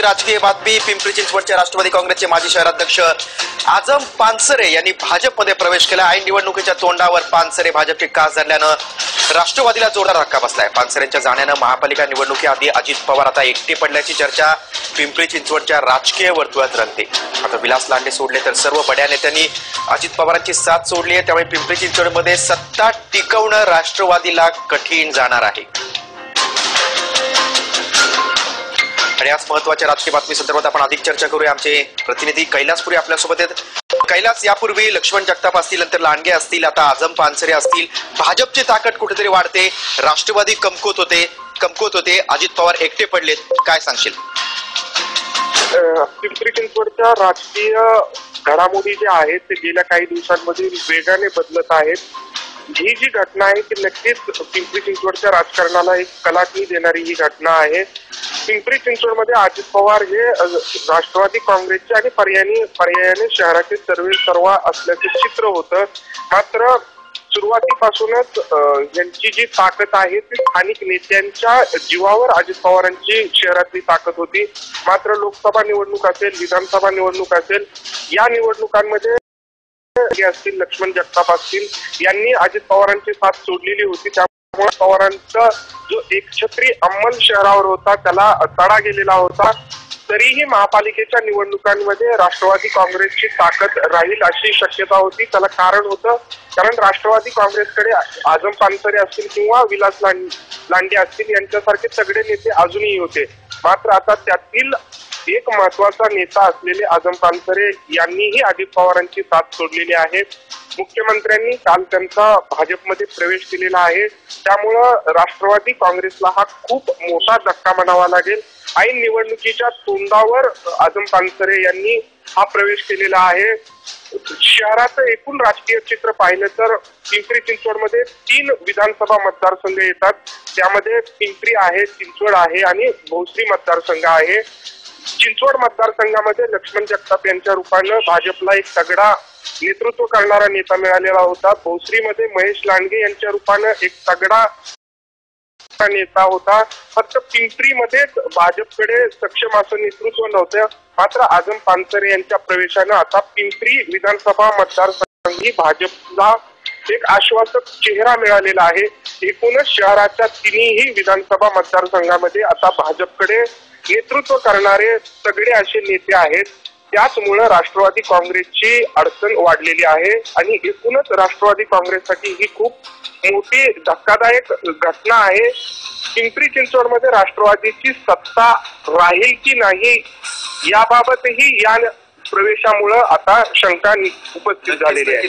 राजकीय बातमी. पिंपरी चिंचवडच्या राष्ट्रवादी काँग्रेसचे माजी शहराध्यक्ष आजम पानसरे यांनी भाजपमध्ये प्रवेश केला. ऐन निवडणुकीच्या तोंडावर पानसरे भाजपचे कास धरल्यानं राष्ट्रवादीला जोरदार धक्का बसलाय. पानसरेंच्या जाण्यानं महापालिका निवडणुकीआधी अजित पवार आता एकटे पडल्याची चर्चा पिंपरी चिंचवडच्या राजकीय वर्तुळात रंगते. आता विलास लांडे सोडले तर सर्व बड्या नेत्यांनी अजित पवारांची साथ सोडली आहे. त्यामुळे पिंपरी चिंचवडमध्ये सत्ता टिकवणं राष्ट्रवादीला कठीण जाणार आहे. आणि आज महत्वाच्या राजकीय बातमी संदर्भात आपण अधिक चर्चा करूया. आमचे प्रतिनिधी कैलासपुरी आपल्यासोबत आहेत. कैलास, यापूर्वी लक्ष्मण जगताप असतील, नंतर लांडगे असतील, आता आजम पानसरे असतील. भाजपची ताकद कुठेतरी वाढते. राष्ट्रवादी कमकुवत होते. अजित पवार एकटे पडलेत. काय सांगशील? पिंपरी चिंचवडच्या राजकीय घडामोडी ज्या आहेत ते गेल्या काही दिवसांमध्ये वेगाने बदलत आहेत. ही जी घटना आहे ती नक्कीच पिंपरी चिंचवडच्या राजकारणाला एक कलाटणी देणारी ही घटना आहे. पिंपरी चिंचवडमध्ये अजित पवार हे राष्ट्रवादी काँग्रेसचे आणि पर्यायाने शहराचे सर्वा असल्याचे चित्र होतं. मात्र सुरुवातीपासूनच यांची जी ताकद आहे ती स्थानिक नेत्यांच्या जीवावर अजित पवारांची शहरातली ताकद होती. मात्र लोकसभा निवडणूक असेल, विधानसभा निवडणूक असेल, या निवडणुकांमध्ये असतील, लक्ष्मण जगताप असतील, यांनी अजित पवारांची साथ सोडलेली होती. त्यामुळे पवारांचा जो एकछत्री अंमल शहरावर होता त्याला तडा गेलेला होता. तरीही महापालिकेच्या निवडणुकांमध्ये राष्ट्रवादी काँग्रेसची ताकद राहील अशी शक्यता होती. त्याला कारण होतं, कारण राष्ट्रवादी काँग्रेसकडे आजम पानसरे असतील किंवा विलास लांडे असतील यांच्यासारखे तगडे नेते अजूनही होते. मात्र आता त्यातील एक महत्वाचा नेता असलेले आजम पानसरे यांनीही अजित पवारांची साथ सोडलेली आहे. मुख्यमंत्र्यांनी काल त्यांचा भाजपमध्ये प्रवेश केलेला आहे. त्यामुळं राष्ट्रवादी काँग्रेसला हा खूप मोठा धक्का म्हणावा लागेल. ऐन निवडणुकीच्या तोंडावर आजम पानसरे यांनी हा प्रवेश केलेला आहे. शहराचं एकूण राजकीय चित्र पाहिलं तर पिंपरी चिंचवडमध्ये 3 विधानसभा मतदारसंघ येतात. त्यामध्ये पिंपरी आहे, चिंचवड आहे आणि भोसरी मतदारसंघ आहे. चिंचवड मतदारसंघामध्ये लक्ष्मण जगताप यांच्या रूपानं भाजपला एक तगडा नेतृत्व करणारा नेता मिळालेला होता. भोसरीमध्ये महेश लांडगे यांच्या रूपानं एक तगडा नेता होता. फक्त पिंपरीमध्येच भाजपकडे सक्षम असं नेतृत्व नव्हतं. मात्र आजम पानसरे यांच्या प्रवेशानं आता पिंपरी विधानसभा मतदारसंघी भाजपला एक आश्वासक चेहरा मिळालेला आहे. एकूणच शहराच्या 3ही विधानसभा मतदारसंघामध्ये आता भाजपकडे नेतृत्व करणारे सगळे असे नेते आहेत. त्याचमुळे राष्ट्रवादी काँग्रेसची अडचण वाढलेली आहे आणि एकूणच राष्ट्रवादी काँग्रेससाठी ही खूप मोठी धक्कादायक घटना आहे. पिंपरी चिंचवडमध्ये राष्ट्रवादीची सत्ता राहील की नाही याबाबतही या प्रवेशामुळे आता शंका उपस्थित झालेली आहे.